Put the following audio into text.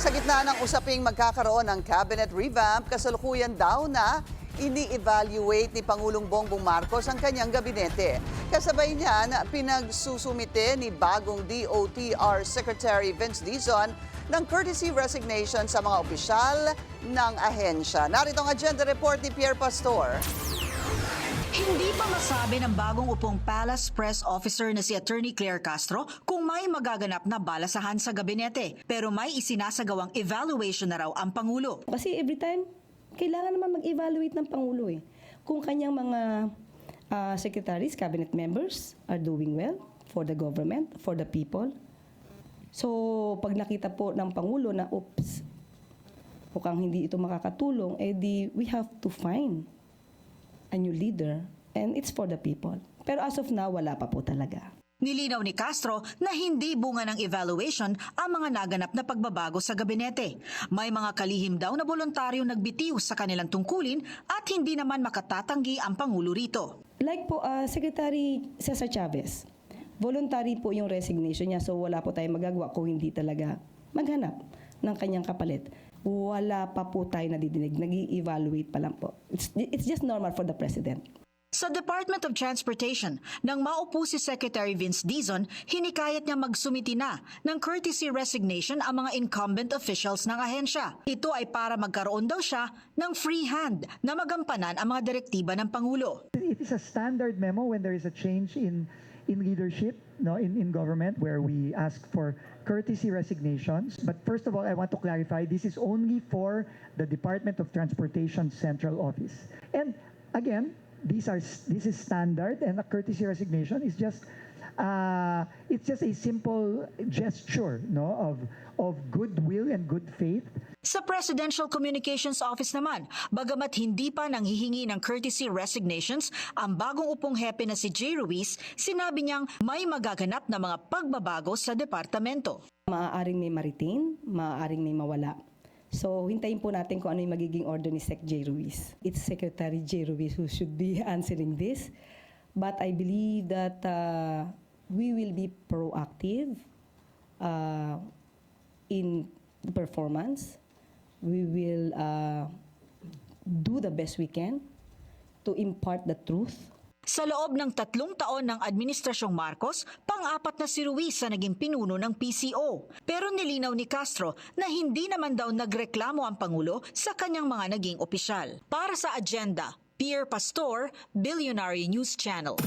Sa gitna ng usaping magkakaroon ng cabinet revamp, kasalukuyan daw na ini-evaluate ni Pangulong Bongbong Marcos ang kanyang gabinete. Kasabay niyan, pinagsusumite ni bagong DOTR Secretary Vince Dizon ng courtesy resignation sa mga opisyal ng ahensya. Narito ang agenda report ni Pierre Pastor. Hindi pa masabi ng bagong upong Palace Press Officer na si Attorney Claire Castro kung may magaganap na balasahan sa gabinete. Pero may isinasagawang evaluation na raw ang Pangulo. Kasi every time, kailangan naman mag-evaluate ng Pangulo eh. Kung kanyang mga secretaries, cabinet members are doing well for the government, for the people. So, pag nakita po ng Pangulo na, oops, mukhang hindi ito makakatulong, we have to find a new leader, and it's for the people. Pero as of now, wala pa po talaga. Nilinaw ni Castro na hindi bunga ng evaluation ang mga naganap na pagbabago sa gabinete. May mga kalihim daw na voluntaryo nagbitiw sa kanilang tungkulin at hindi naman makatatanggi ang Pangulo rito. Like po, Secretary Cesar Chavez, voluntary po yung resignation niya, so wala po tayong magagawa kung hindi talaga maghanap ng kanyang kapalit. Wala pa po tayo nadidinig, nag-i-evaluate pa lang po. It's just normal for the President. Sa Department of Transportation, nang maupo si Secretary Vince Dizon, hinikayat niya magsumiti na ng courtesy resignation ang mga incumbent officials ng ahensya. Ito ay para magkaroon daw siya ng free hand na magampanan ang mga direktiba ng Pangulo. It is a standard memo when there is a change in leadership, in government, where we ask for courtesy resignations. But first of all, I want to clarify, this is only for the Department of Transportation Central Office. And again, this is standard, and a courtesy resignation is just it's just a simple gesture, of goodwill and good faith. Sa Presidential Communications Office naman, bagamat hindi pa nanghihingi ng courtesy resignations, ang bagong upong hepe na si Jay Ruiz, sinabi niyang may magaganap na mga pagbabago sa departamento. Maaaring may ma-retain, maaaring may mawala. So, hintayin po natin kung ano yung magiging order ni Sec Jay Ruiz. It's Secretary Jay Ruiz who should be answering this. But I believe that we will be proactive in the performance. We will do the best we can to impart the truth. Sa loob ng 3 taon ng Administrasyong Marcos, pang-apat na si Ruiz sa naging pinuno ng PCO. Pero nilinaw ni Castro na hindi naman daw nagreklamo ang Pangulo sa kanyang mga naging opisyal. Para sa agenda, Pierre Pastor, Billionaire News Channel.